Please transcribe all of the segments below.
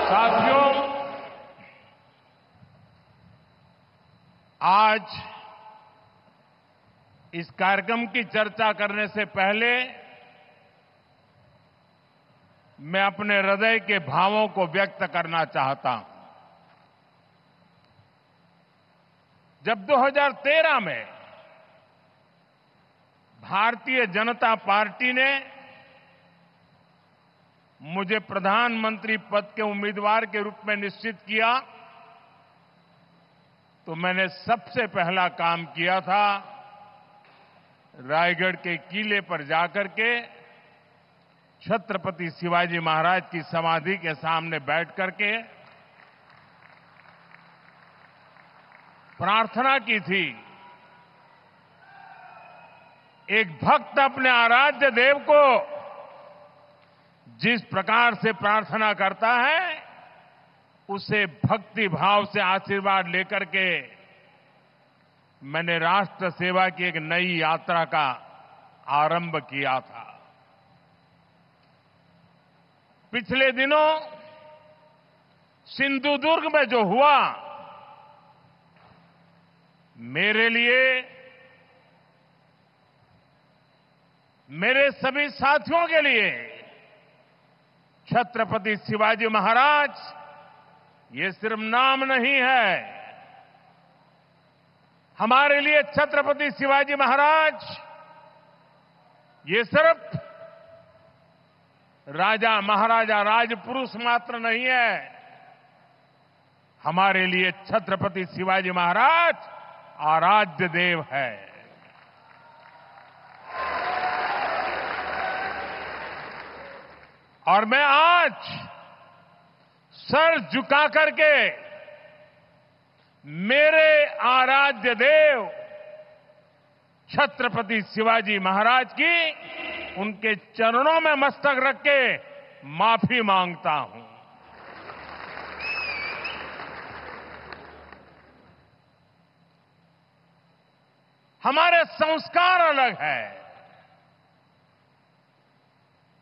साथियों, आज इस कार्यक्रम की चर्चा करने से पहले मैं अपने हृदय के भावों को व्यक्त करना चाहता हूं। जब 2013 में भारतीय जनता पार्टी ने मुझे प्रधानमंत्री पद के उम्मीदवार के रूप में निश्चित किया, तो मैंने सबसे पहला काम किया था रायगढ़ के किले पर जाकर के छत्रपति शिवाजी महाराज की समाधि के सामने बैठ करके प्रार्थना की थी। एक भक्त अपने आराध्य देव को जिस प्रकार से प्रार्थना करता है, उसे भक्ति भाव से आशीर्वाद लेकर के मैंने राष्ट्र सेवा की एक नई यात्रा का आरंभ किया था। पिछले दिनों सिंधुदुर्ग में जो हुआ, मेरे लिए, मेरे सभी साथियों के लिए छत्रपति शिवाजी महाराज ये सिर्फ नाम नहीं है। हमारे लिए छत्रपति शिवाजी महाराज ये सिर्फ राजा महाराजा राजपुरुष मात्र नहीं है। हमारे लिए छत्रपति शिवाजी महाराज आराध्य देव है। और मैं आज सर झुका करके मेरे आराध्य देव छत्रपति शिवाजी महाराज की उनके चरणों में मस्तक रख के माफी मांगता हूं। हमारे संस्कार अलग है।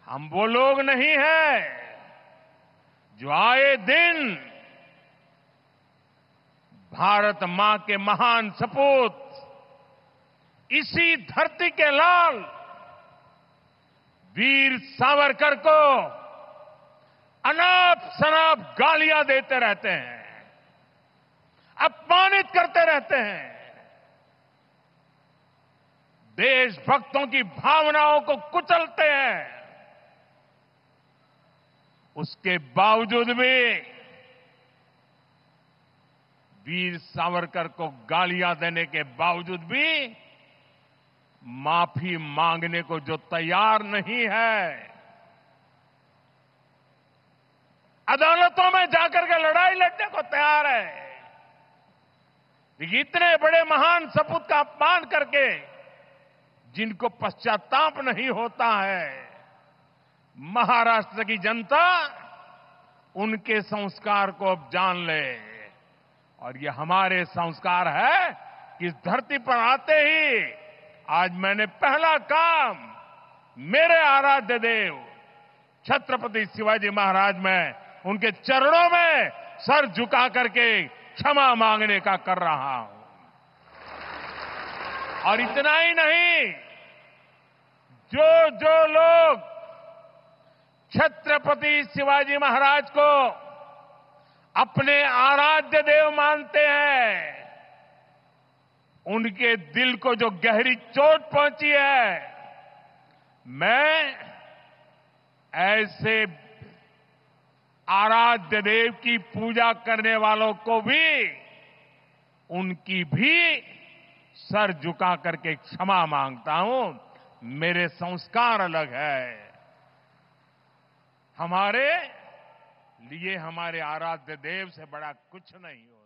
हम वो लोग नहीं हैं जो आए दिन भारत मां के महान सपूत, इसी धरती के लाल वीर सावरकर को अनाप शनाप गालियां देते रहते हैं, अपमानित करते रहते हैं, देशभक्तों की भावनाओं को कुचलते हैं। उसके बावजूद भी वीर सावरकर को गालियां देने के बावजूद भी माफी मांगने को जो तैयार नहीं है, अदालतों में जाकर के लड़ाई लड़ने को तैयार है, इतने बड़े महान सपूत का अपमान करके जिनको पश्चाताप नहीं होता है, महाराष्ट्र की जनता उनके संस्कार को अब जान ले। और ये हमारे संस्कार है कि इस धरती पर आते ही आज मैंने पहला काम मेरे आराध्य देव छत्रपति शिवाजी महाराज में उनके चरणों में सर झुका करके क्षमा मांगने का कर रहा हूं। और इतना ही नहीं, जो लोग छत्रपति शिवाजी महाराज को अपने आराध्य देव मानते हैं, उनके दिल को जो गहरी चोट पहुंची है, मैं ऐसे आराध्य देव की पूजा करने वालों को भी, उनकी भी सर झुका करके क्षमा मांगता हूं। मेरे संस्कार अलग है। हमारे लिए हमारे आराध्य देव से बड़ा कुछ नहीं हो।